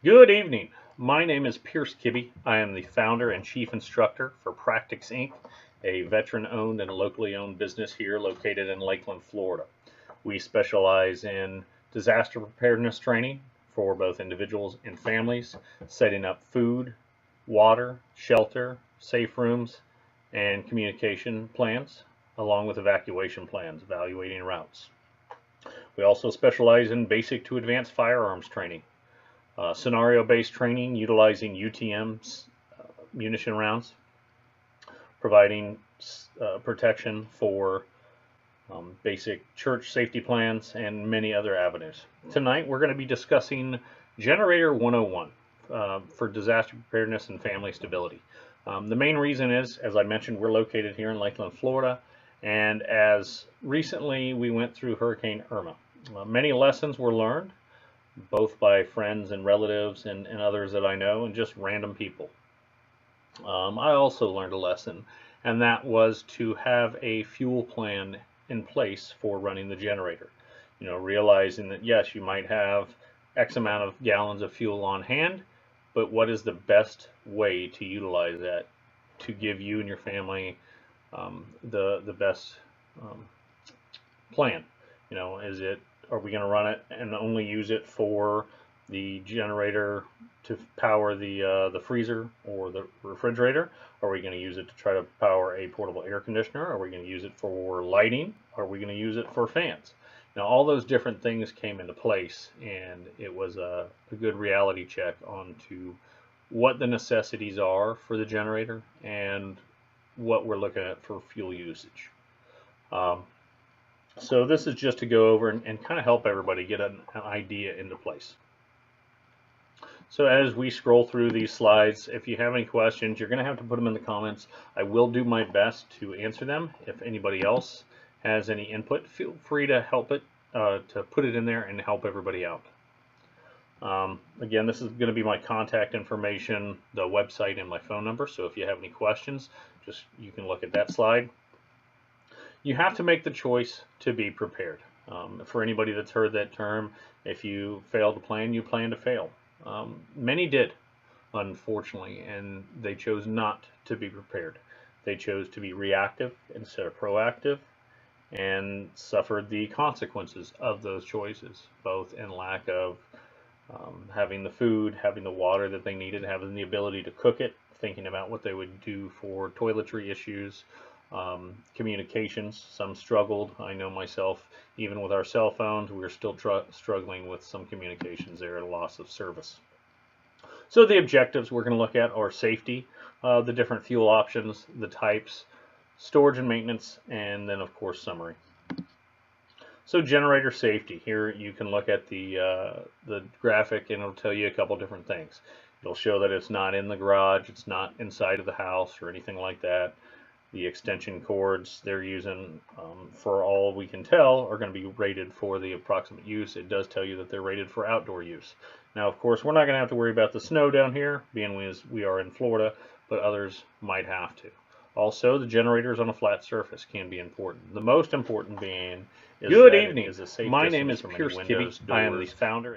Good evening. My name is Pierce Kibbe. I am the founder and chief instructor for Practice Inc., a veteran-owned and locally owned business here located in Lakeland, Florida. We specialize in disaster preparedness training for both individuals and families, setting up food, water, shelter, safe rooms, and communication plans, along with evacuation plans, evaluating routes. We also specialize in basic to advanced firearms training. Scenario-based training utilizing UTMs, munition rounds, providing protection for basic church safety plans, and many other avenues. Tonight we're going to be discussing Generator 101 for disaster preparedness and family stability. The main reason is, as I mentioned, we're located here in Lakeland, Florida, and as recently we went through Hurricane Irma. Many lessons were learned, both by friends and relatives and others that I know, and just random people. I also learned a lesson, and that was to have a fuel plan in place for running the generator. You know, realizing that yes, you might have X amount of gallons of fuel on hand, but what is the best way to utilize that to give you and your family the best plan? You know, are we going to run it and only use it for the generator to power the freezer or the refrigerator? Are we going to use it to try to power a portable air conditioner? Are we going to use it for lighting? Are we going to use it for fans? Now, all those different things came into place, and it was a good reality check onto what the necessities are for the generator and what we're looking at for fuel usage. So this is just to go over and kind of help everybody get an idea into place. So as we scroll through these slides, if you have any questions, you're going to have to put them in the comments. I will do my best to answer them. If anybody else has any input, feel free to help it, to put it in there and help everybody out. Again, this is going to be my contact information, the website, and my phone number. So if you have any questions, you can look at that slide. You have to make the choice to be prepared. For anybody that's heard that term, if you fail to plan, you plan to fail. Many did, unfortunately, and they chose not to be prepared. They chose to be reactive instead of proactive and suffered the consequences of those choices, both in lack of having the food, having the water that they needed, having the ability to cook it, thinking about what they would do for toiletry issues, communications. Some struggled. I know myself, even with our cell phones, we're still struggling with some communications there, and loss of service. So the objectives we're going to look at are safety, the different fuel options, the types, storage and maintenance, and then of course summary. So generator safety. Here you can look at the graphic, and it'll tell you a couple different things. It'll show that it's not in the garage, it's not inside of the house or anything like that. The extension cords they're using, for all we can tell, are going to be rated for the approximate use. It does tell you that they're rated for outdoor use. Now, of course, we're not going to have to worry about the snow down here, being we are in Florida, but others might have to. Also, the generators on a flat surface can be important. The most important being is Good that evening. it is a safe My distance name is from any Pierce windows, Kibbe. I am the doors, founder